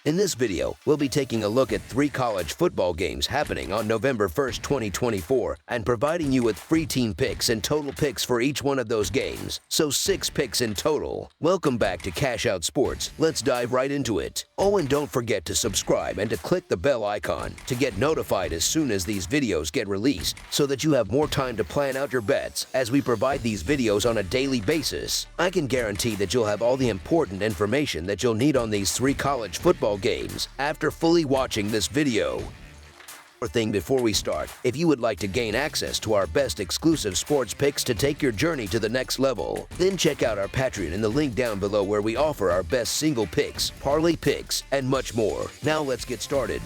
In this video, we'll be taking a look at 3 college football games happening on November 1st, 2024, and providing you with free team picks and total picks for each one of those games, so 6 picks in total. Welcome back to Cash Out Sports. Let's dive right into it. Oh, and don't forget to subscribe and to click the bell icon to get notified as soon as these videos get released, so that you have more time to plan out your bets as we provide these videos on a daily basis. I can guarantee that you'll have all the important information that you'll need on these 3 college football games after fully watching this video. One thing before we start, if you would like to gain access to our best exclusive sports picks to take your journey to the next level, then check out our Patreon in the link down below where we offer our best single picks, parlay picks, and much more. Now let's get started.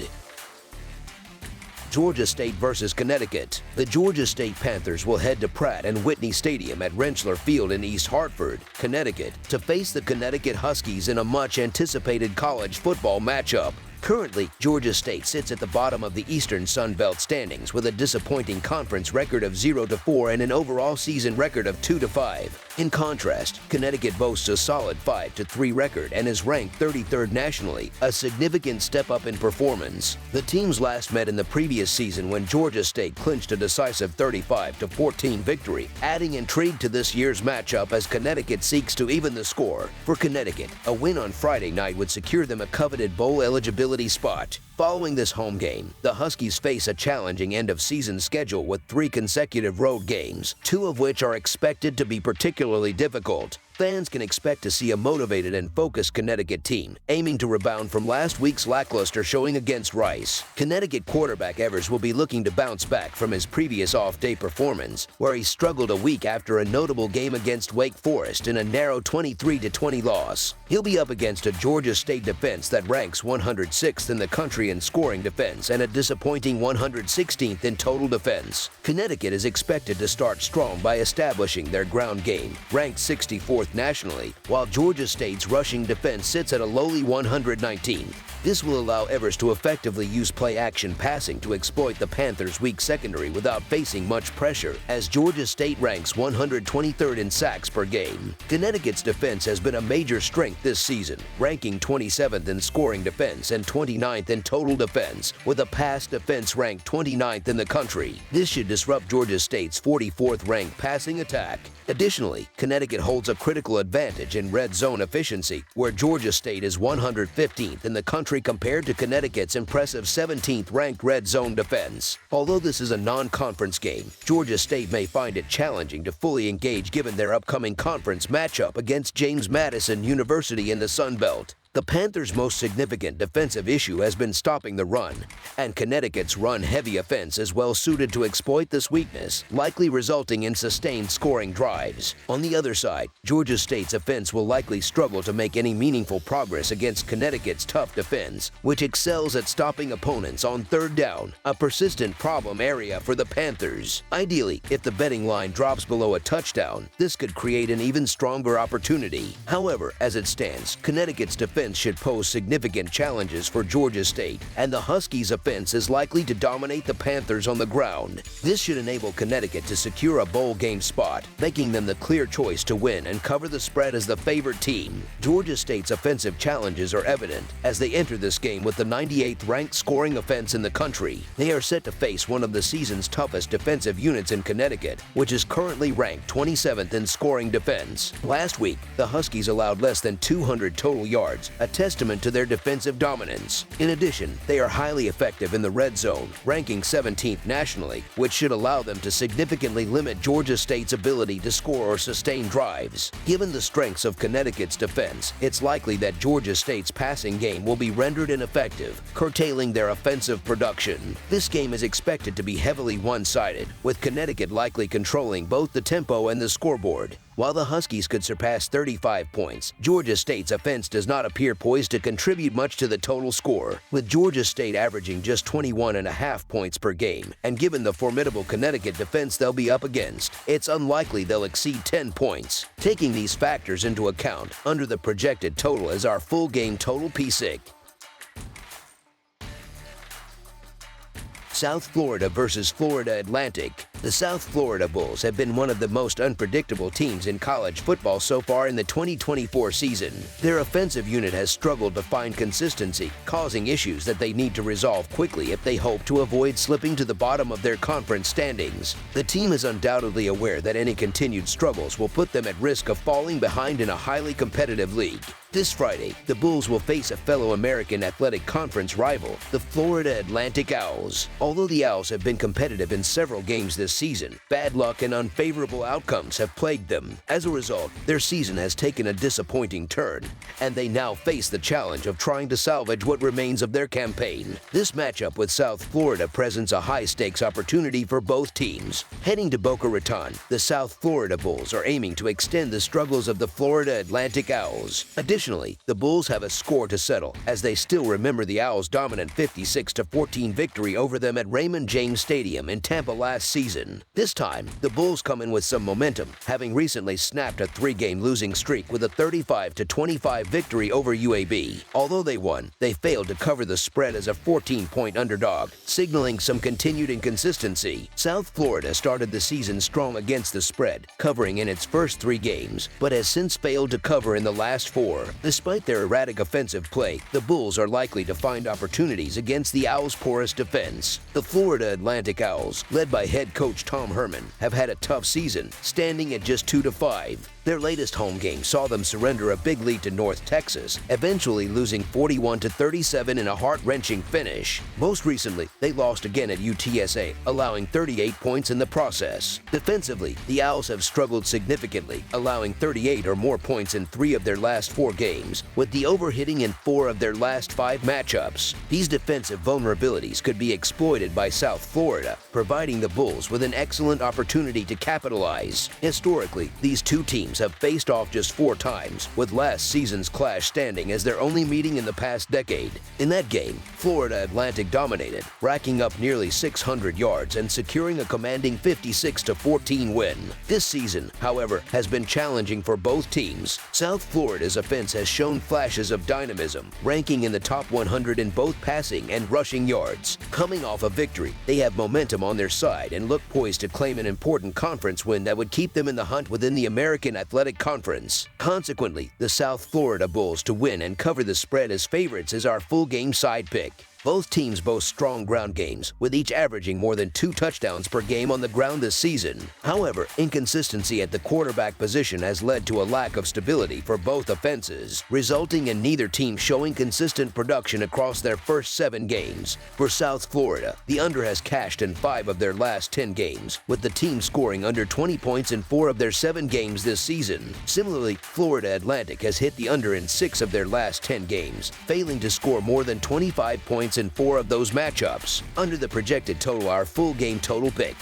Georgia State versus Connecticut. The Georgia State Panthers will head to Pratt and Whitney Stadium at Rentschler Field in East Hartford, Connecticut, to face the Connecticut Huskies in a much-anticipated college football matchup. Currently, Georgia State sits at the bottom of the Eastern Sun Belt standings with a disappointing conference record of 0-4 and an overall season record of 2-5. In contrast, Connecticut boasts a solid 5-3 record and is ranked 33rd nationally, a significant step up in performance. The teams last met in the previous season when Georgia State clinched a decisive 35-14 victory, adding intrigue to this year's matchup as Connecticut seeks to even the score. For Connecticut, a win on Friday night would secure them a coveted bowl eligibility spot. Following this home game, the Huskies face a challenging end-of-season schedule with 3 consecutive road games, 2 of which are expected to be particularly difficult. Fans can expect to see a motivated and focused Connecticut team, aiming to rebound from last week's lackluster showing against Rice. Connecticut quarterback Evers will be looking to bounce back from his previous off-day performance, where he struggled a week after a notable game against Wake Forest in a narrow 23-20 loss. He'll be up against a Georgia State defense that ranks 106th in the country in scoring defense and a disappointing 116th in total defense. Connecticut is expected to start strong by establishing their ground game, ranked 64th nationally, while Georgia State's rushing defense sits at a lowly 119th. This will allow Evers to effectively use play-action passing to exploit the Panthers' weak secondary without facing much pressure, as Georgia State ranks 123rd in sacks per game. Connecticut's defense has been a major strength this season, ranking 27th in scoring defense and 29th in total defense, with a pass defense ranked 29th in the country. This should disrupt Georgia State's 44th ranked passing attack. Additionally, Connecticut holds a critical advantage in red zone efficiency, where Georgia State is 115th in the country compared to Connecticut's impressive 17th ranked red zone defense. Although this is a non-conference game, Georgia State may find it challenging to fully engage given their upcoming conference matchup against James Madison University in the Sun Belt. The Panthers' most significant defensive issue has been stopping the run, and Connecticut's run-heavy offense is well suited to exploit this weakness, likely resulting in sustained scoring drives. On the other side, Georgia State's offense will likely struggle to make any meaningful progress against Connecticut's tough defense, which excels at stopping opponents on third down, a persistent problem area for the Panthers. Ideally, if the betting line drops below a touchdown, this could create an even stronger opportunity. However, as it stands, Connecticut's defense should pose significant challenges for Georgia State, and the Huskies' offense is likely to dominate the Panthers on the ground. This should enable Connecticut to secure a bowl game spot, making them the clear choice to win and cover the spread as the favored team. Georgia State's offensive challenges are evident as they enter this game with the 98th ranked scoring offense in the country. They are set to face one of the season's toughest defensive units in Connecticut, which is currently ranked 27th in scoring defense. Last week, the Huskies allowed less than 200 total yards, a testament to their defensive dominance. In addition, they are highly effective in the red zone, ranking 17th nationally, which should allow them to significantly limit Georgia State's ability to score or sustain drives. Given the strengths of Connecticut's defense, it's likely that Georgia State's passing game will be rendered ineffective, curtailing their offensive production. This game is expected to be heavily one-sided, with Connecticut likely controlling both the tempo and the scoreboard. While the Huskies could surpass 35 points, Georgia State's offense does not appear poised to contribute much to the total score, with Georgia State averaging just 21.5 points per game, and given the formidable Connecticut defense they'll be up against, it's unlikely they'll exceed 10 points. Taking these factors into account, under the projected total is our full game total P6. South Florida versus Florida Atlantic. The South Florida Bulls have been one of the most unpredictable teams in college football so far in the 2024 season. Their offensive unit has struggled to find consistency, causing issues that they need to resolve quickly if they hope to avoid slipping to the bottom of their conference standings. The team is undoubtedly aware that any continued struggles will put them at risk of falling behind in a highly competitive league. This Friday, the Bulls will face a fellow American Athletic Conference rival, the Florida Atlantic Owls. Although the Owls have been competitive in several games this season, bad luck and unfavorable outcomes have plagued them. As a result, their season has taken a disappointing turn, and they now face the challenge of trying to salvage what remains of their campaign. This matchup with South Florida presents a high-stakes opportunity for both teams. Heading to Boca Raton, the South Florida Bulls are aiming to extend the struggles of the Florida Atlantic Owls. Additionally, the Bulls have a score to settle, as they still remember the Owls' dominant 56-14 victory over them at Raymond James Stadium in Tampa last season. This time, the Bulls come in with some momentum, having recently snapped a 3-game losing streak with a 35-25 victory over UAB. Although they won, they failed to cover the spread as a 14-point underdog, signaling some continued inconsistency. South Florida started the season strong against the spread, covering in its first 3 games, but has since failed to cover in the last 4. Despite their erratic offensive play, the Bulls are likely to find opportunities against the Owls' porous defense. The Florida Atlantic Owls, led by head coach Tom Herman, have had a tough season, standing at just 2-5. Their latest home game saw them surrender a big lead to North Texas, eventually losing 41-37 in a heart-wrenching finish. Most recently, they lost again at UTSA, allowing 38 points in the process. Defensively, the Owls have struggled significantly, allowing 38 or more points in 3 of their last 4 games, with the overhitting in 4 of their last 5 matchups. These defensive vulnerabilities could be exploited by South Florida, providing the Bulls with an excellent opportunity to capitalize. Historically, these two teams have faced off just 4 times, with last season's clash standing as their only meeting in the past decade. In that game, Florida Atlantic dominated, racking up nearly 600 yards and securing a commanding 56-14 win. This season, however, has been challenging for both teams. South Florida's offense has shown flashes of dynamism, ranking in the top 100 in both passing and rushing yards. Coming off a victory, they have momentum on their side and look poised to claim an important conference win that would keep them in the hunt within the American Athletic Conference. Consequently, the South Florida Bulls to win and cover the spread as favorites is our full game side pick. Both teams boast strong ground games, with each averaging more than 2 touchdowns per game on the ground this season. However, inconsistency at the quarterback position has led to a lack of stability for both offenses, resulting in neither team showing consistent production across their first 7 games. For South Florida, the under has cashed in 5 of their last 10 games, with the team scoring under 20 points in 4 of their 7 games this season. Similarly, Florida Atlantic has hit the under in 6 of their last 10 games, failing to score more than 25 points in 4 of those matchups. Under the projected total, our full game total pick: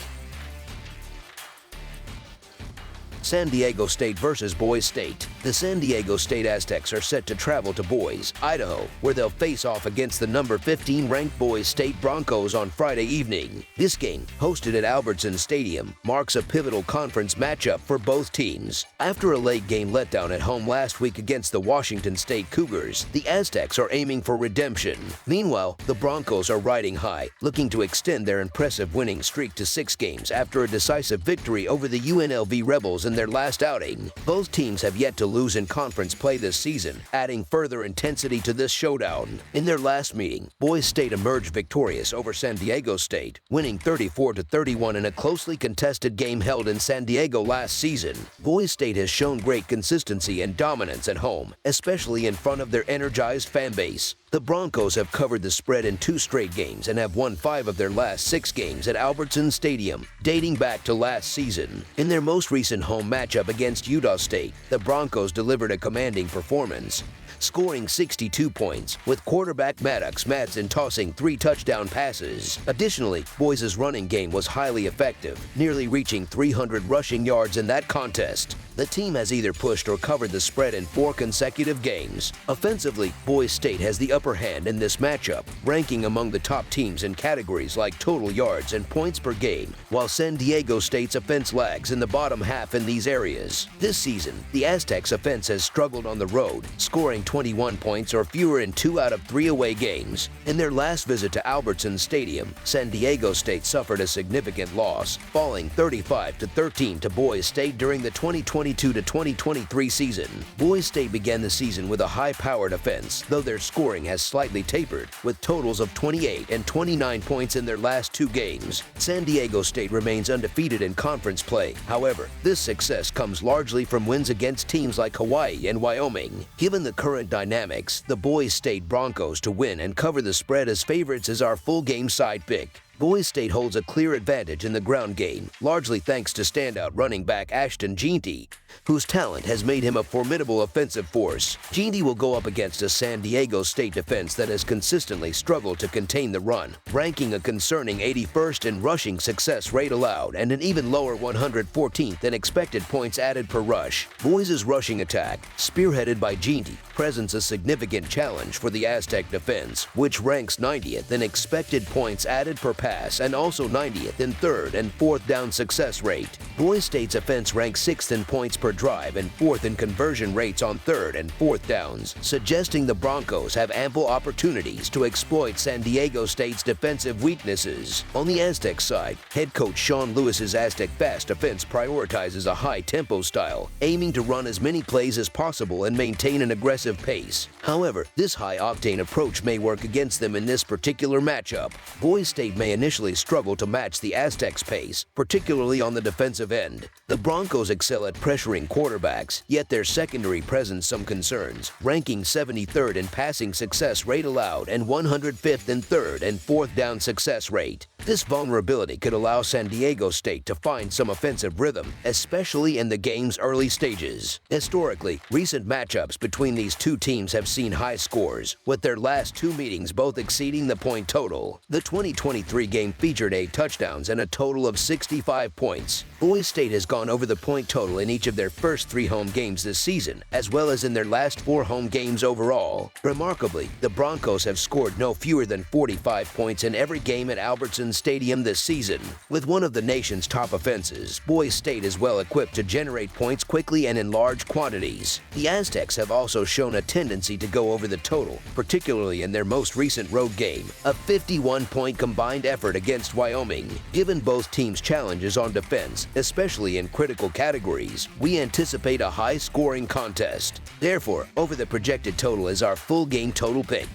San Diego State versus Boise State. The San Diego State Aztecs are set to travel to Boise, Idaho, where they'll face off against the number 15 ranked Boise State Broncos on Friday evening. This game, hosted at Albertson Stadium, marks a pivotal conference matchup for both teams. After a late game letdown at home last week against the Washington State Cougars, the Aztecs are aiming for redemption. Meanwhile, the Broncos are riding high, looking to extend their impressive winning streak to 6 games after a decisive victory over the UNLV Rebels in their last outing. Both teams have yet to lose in conference play this season, adding further intensity to this showdown. In their last meeting, Boise State emerged victorious over San Diego State, winning 34-31 in a closely contested game held in San Diego last season. Boise State has shown great consistency and dominance at home, especially in front of their energized fan base. The Broncos have covered the spread in 2 straight games and have won 5 of their last 6 games at Albertson Stadium, dating back to last season. In their most recent home matchup against Utah State, the Broncos delivered a commanding performance, scoring 62 points, with quarterback Maddox Madsen tossing 3 touchdown passes. Additionally, Boise's running game was highly effective, nearly reaching 300 rushing yards in that contest. The team has either pushed or covered the spread in 4 consecutive games. Offensively, Boise State has the upper hand in this matchup, ranking among the top teams in categories like total yards and points per game, while San Diego State's offense lags in the bottom half in these areas. This season, the Aztecs' offense has struggled on the road, scoring 21 points or fewer in 2 out of 3 away games. In their last visit to Albertson Stadium, San Diego State suffered a significant loss, falling 35-13 to Boise State during the 2022-2023 season. Boise State began the season with a high-powered offense, though their scoring has slightly tapered, with totals of 28 and 29 points in their last 2 games. San Diego State remains undefeated in conference play. However, this success comes largely from wins against teams like Hawaii and Wyoming. Given the current dynamics, the Boise State Broncos to win and cover the spread as favorites is our full game side pick. Boise State holds a clear advantage in the ground game, largely thanks to standout running back Ashton Jeanty, whose talent has made him a formidable offensive force. Jeanty will go up against a San Diego State defense that has consistently struggled to contain the run, ranking a concerning 81st in rushing success rate allowed and an even lower 114th in expected points added per rush. Boise's rushing attack, spearheaded by Jeanty, presents a significant challenge for the Aztec defense, which ranks 90th in expected points added per pass and also 90th in 3rd and 4th down success rate. Boise State's offense ranks 6th in points per drive and 4th in conversion rates on 3rd and 4th downs, suggesting the Broncos have ample opportunities to exploit San Diego State's defensive weaknesses. On the Aztec side, head coach Sean Lewis's Aztec fast offense prioritizes a high-tempo style, aiming to run as many plays as possible and maintain an aggressive pace. However, this high-octane approach may work against them in this particular matchup. Boise State may initially struggle to match the Aztecs' pace, particularly on the defensive end. The Broncos excel at pressuring quarterbacks, yet their secondary presents some concerns, ranking 73rd in passing success rate allowed and 105th in 3rd and 4th down success rate. This vulnerability could allow San Diego State to find some offensive rhythm, especially in the game's early stages. Historically, recent matchups between these two teams have seen high scores, with their last 2 meetings both exceeding the point total. The 2023 game featured 8 touchdowns and a total of 65 points. Boise State has gone over the point total in each of their first 3 home games this season, as well as in their last 4 home games overall. Remarkably, the Broncos have scored no fewer than 45 points in every game at Albertson Stadium this season. With one of the nation's top offenses, Boise State is well equipped to generate points quickly and in large quantities. The Aztecs have also shown a tendency to go over the total, particularly in their most recent road game, a 51-point combined effort against Wyoming. Given both teams' challenges on defense, especially in critical categories, we anticipate a high-scoring contest. Therefore, over the projected total is our full game total pick.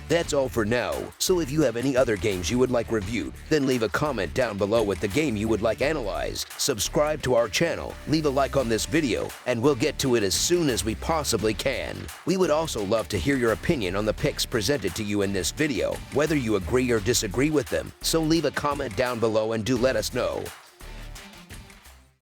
That's all for now, so if you have any other games you would like reviewed, then leave a comment down below with the game you would like analyzed, subscribe to our channel, leave a like on this video, and we'll get to it as soon as we possibly can. We would also love to hear your opinion on the picks presented to you in this video, whether you agree or disagree with them, so leave a comment down below and do let us know.